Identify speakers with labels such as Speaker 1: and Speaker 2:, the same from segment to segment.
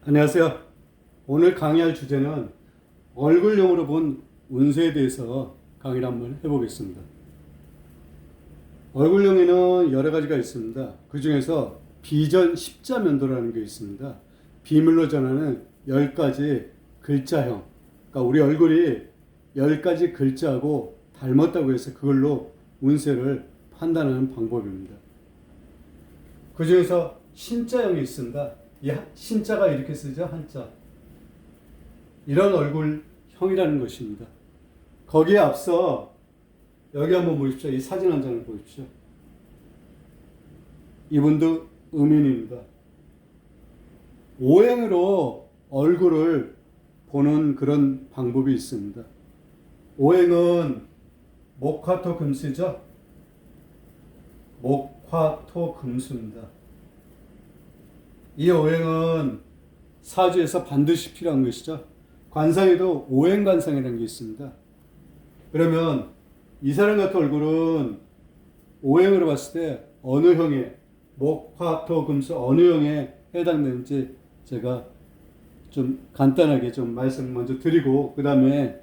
Speaker 1: 안녕하세요. 오늘 강의할 주제는 얼굴형으로 본 운세에 대해서 강의를 한번 해보겠습니다. 얼굴형에는 여러 가지가 있습니다. 그 중에서 비전 십자면도라는 게 있습니다. 비밀로 전하는 10가지 글자형. 그러니까 우리 얼굴이 10가지 글자하고 닮았다고 해서 그걸로 운세를 판단하는 방법입니다. 그 중에서 신자형이 있습니다. 이 신자가 이렇게 쓰죠, 한자. 이런 얼굴형이라는 것입니다. 거기에 앞서 여기 한번 보십시오. 이 사진 한 장을 보십시오. 이분도 음인입니다. 오행으로 얼굴을 보는 그런 방법이 있습니다. 오행은 목화토금수죠. 목화토금수입니다. 이 오행은 사주에서 반드시 필요한 것이죠. 관상에도 오행관상이라는 게 있습니다. 그러면 이 사람 같은 얼굴은 오행으로 봤을 때 어느 형에, 목화토금수 어느 형에 해당되는지 제가 좀 간단하게 좀 말씀 먼저 드리고 그 다음에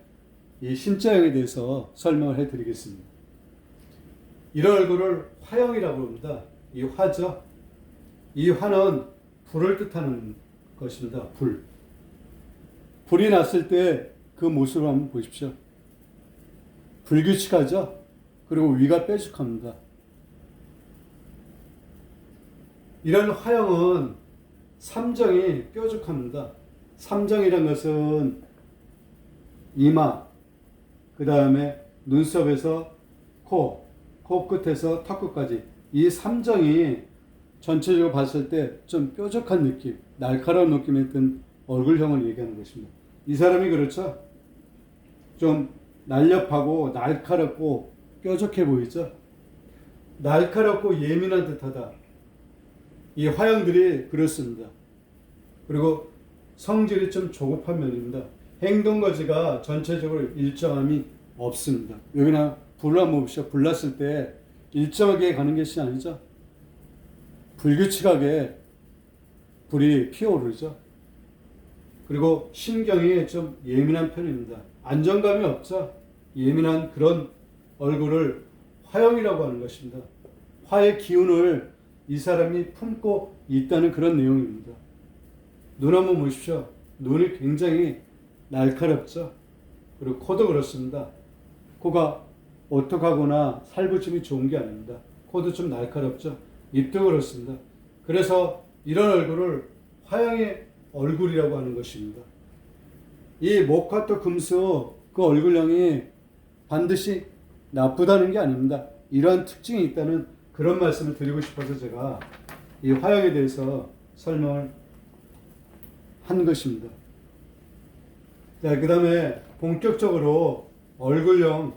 Speaker 1: 이 신자형에 대해서 설명을 해드리겠습니다. 이런 얼굴을 화형이라고 합니다. 이 화죠. 이 화는 불을 뜻하는 것입니다. 불. 불이 났을 때 그 모습을 한번 보십시오. 불규칙하죠? 그리고 위가 뾰족합니다. 이런 화형은 삼정이 뾰족합니다. 삼정이란 것은 이마, 그 다음에 눈썹에서 코, 코끝에서 턱끝까지 이 삼정이 전체적으로 봤을 때 좀 뾰족한 느낌, 날카로운 느낌의 든 얼굴형을 얘기하는 것입니다. 이 사람이 그렇죠? 좀 날렵하고 날카롭고 뾰족해 보이죠? 날카롭고 예민한 듯하다. 이 화형들이 그렇습니다. 그리고 성질이 좀 조급한 면입니다. 행동거지가 전체적으로 일정함이 없습니다. 여기나 불을 한번 봅시다. 불 났을 때 일정하게 가는 것이 아니죠. 불규칙하게 불이 피어오르죠. 그리고 신경이 좀 예민한 편입니다. 안정감이 없죠. 예민한 그런 얼굴을 화형이라고 하는 것입니다. 화의 기운을 이 사람이 품고 있다는 그런 내용입니다. 눈 한번 보십시오. 눈이 굉장히 날카롭죠. 그리고 코도 그렇습니다. 코가 오똑하거나 살붙임이 좋은 게 아닙니다. 코도 좀 날카롭죠. 입도 그렇습니다. 그래서 이런 얼굴을 화형의 얼굴이라고 하는 것입니다. 이 목화토금수 그 얼굴형이 반드시 나쁘다는 게 아닙니다. 이러한 특징이 있다는 그런 말씀을 드리고 싶어서 제가 이 화형에 대해서 설명을 한 것입니다. 자, 그 다음에 본격적으로 얼굴형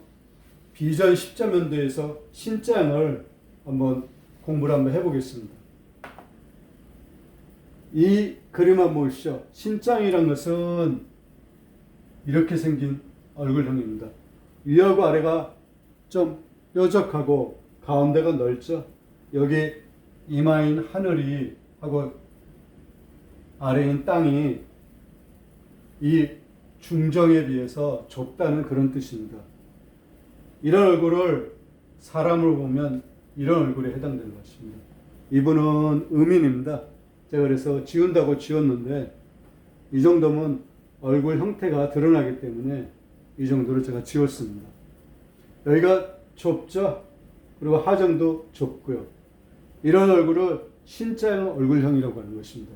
Speaker 1: 비전 십자면도에서 신자형을 한번 공부를 한번 해보겠습니다. 이 그림 한번 보시죠. 신장이란 것은 이렇게 생긴 얼굴형입니다. 위하고 아래가 좀 뾰족하고 가운데가 넓죠. 여기 이마인 하늘이 하고 아래인 땅이 이 중정에 비해서 좁다는 그런 뜻입니다. 이런 얼굴을 사람으로 보면 이런 얼굴에 해당되는 것입니다. 이분은 음인입니다. 제가 그래서 지운다고 지웠는데 이 정도면 얼굴 형태가 드러나기 때문에 이 정도로 제가 지웠습니다. 여기가 좁죠? 그리고 하정도 좁고요. 이런 얼굴을 신자형 얼굴형이라고 하는 것입니다.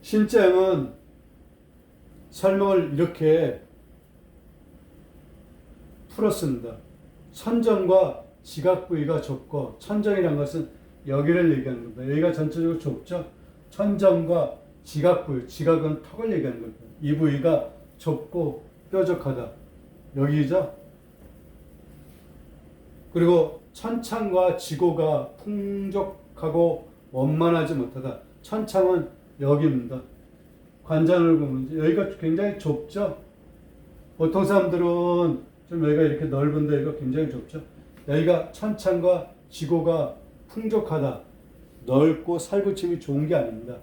Speaker 1: 신자형은 설명을 이렇게 풀었습니다. 천정과 지각 부위가 좁고, 천정이란 것은 여기를 얘기하는 겁니다. 여기가 전체적으로 좁죠? 천정과 지각 부위, 지각은 턱을 얘기하는 겁니다. 이 부위가 좁고 뾰족하다. 여기죠? 그리고 천창과 지고가 풍족하고 원만하지 못하다. 천창은 여기입니다. 관장을 보면 여기가 굉장히 좁죠? 보통 사람들은 좀 여기가 이렇게 넓은데 여기가 굉장히 좁죠? 여기가 천창과 지고가 풍족하다. 넓고 살붙임이 좋은 게 아닙니다.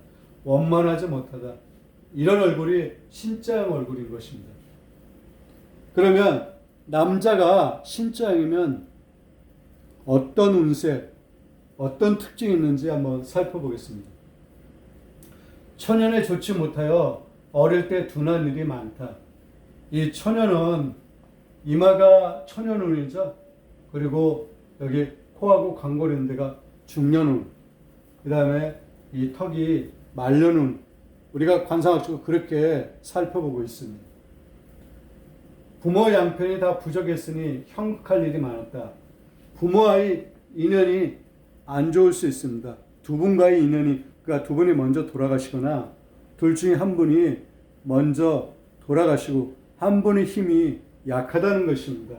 Speaker 1: 원만하지 못하다. 이런 얼굴이 신자형 얼굴인 것입니다. 그러면 남자가 신자형이면 어떤 운세, 어떤 특징이 있는지 한번 살펴보겠습니다. 처년에 좋지 못하여 어릴 때 둔한 일이 많다. 이 처년은 이마가 처년운이죠. 그리고 여기 코하고 광골 있는 데가 중년운. 그 다음에 이 턱이 말년운. 우리가 관상학적으로 그렇게 살펴보고 있습니다. 부모 양편이 다 부족했으니 형극할 일이 많았다. 부모와의 인연이 안 좋을 수 있습니다. 두 분과의 인연이, 그러니까 두 분이 먼저 돌아가시거나 둘 중에 한 분이 먼저 돌아가시고 한 분의 힘이 약하다는 것입니다.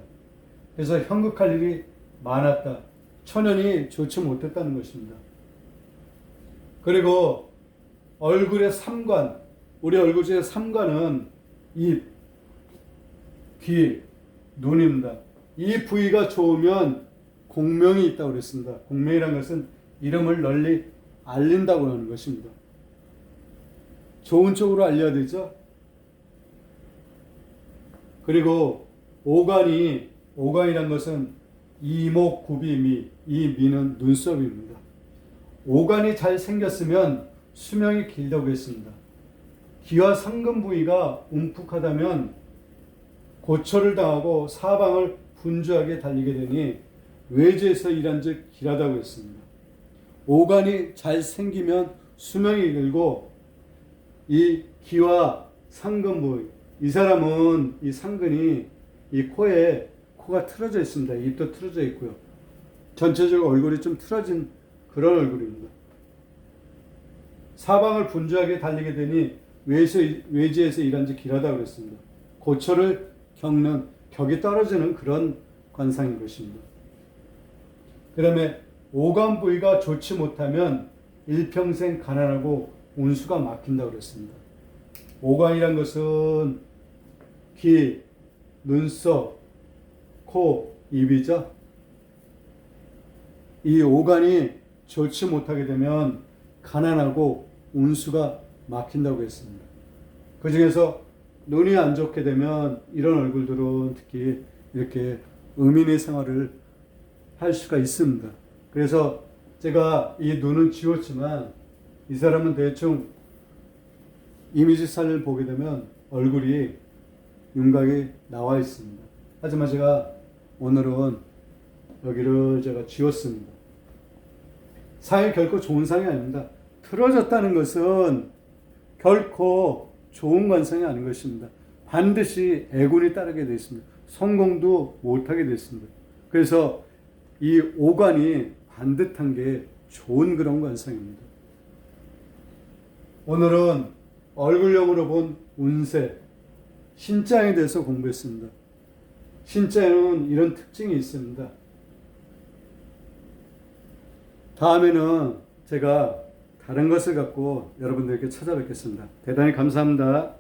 Speaker 1: 그래서 형극할 일이 많았다. 처년이 좋지 못했다는 것입니다. 그리고 얼굴의 삼관, 우리 얼굴 중에 삼관은 입, 귀, 눈입니다. 이 부위가 좋으면 공명이 있다고 그랬습니다. 공명이라는 것은 이름을 널리 알린다고 하는 것입니다. 좋은 쪽으로 알려야 되죠. 그리고 오간이란 것은 이목구비미, 이 미는 눈썹입니다. 오간이 잘 생겼으면 수명이 길다고 했습니다. 기와 상금 부위가 움푹하다면 고초를 당하고 사방을 분주하게 달리게 되니 외지에서 일한 즉 길하다고 했습니다. 오간이 잘 생기면 수명이 길고 이 기와 상금 부위, 이 사람은 이 상근이 이 코에 코가 틀어져 있습니다. 입도 틀어져 있고요. 전체적으로 얼굴이 좀 틀어진 그런 얼굴입니다. 사방을 분주하게 달리게 되니 외지에서 일한 지 길하다고 그랬습니다. 고초를 겪는 격이 떨어지는 그런 관상인 것입니다. 그 다음에 오간 부위가 좋지 못하면 일평생 가난하고 운수가 막힌다고 그랬습니다. 오간이란 것은 귀, 눈썹, 코, 입이죠. 이 오간이 좋지 못하게 되면 가난하고 운수가 막힌다고 했습니다. 그 중에서 눈이 안 좋게 되면 이런 얼굴들은 특히 이렇게 의민의 생활을 할 수가 있습니다. 그래서 제가 이 눈은 지웠지만 이 사람은 대충 이미지 사진을 보게 되면 얼굴이 윤곽이 나와 있습니다. 하지만 제가 오늘은 여기를 제가 지웠습니다. 상이 결코 좋은 상이 아닙니다. 틀어졌다는 것은 결코 좋은 관상이 아닌 것입니다. 반드시 애군이 따르게 되어 있습니다. 성공도 못하게 됐습니다. 그래서 이 오관이 반듯한 게 좋은 그런 관상입니다. 오늘은 얼굴형으로 본 운세, 신자에 대해서 공부했습니다. 신자에는 이런 특징이 있습니다. 다음에는 제가 다른 것을 갖고 여러분들께 찾아뵙겠습니다. 대단히 감사합니다.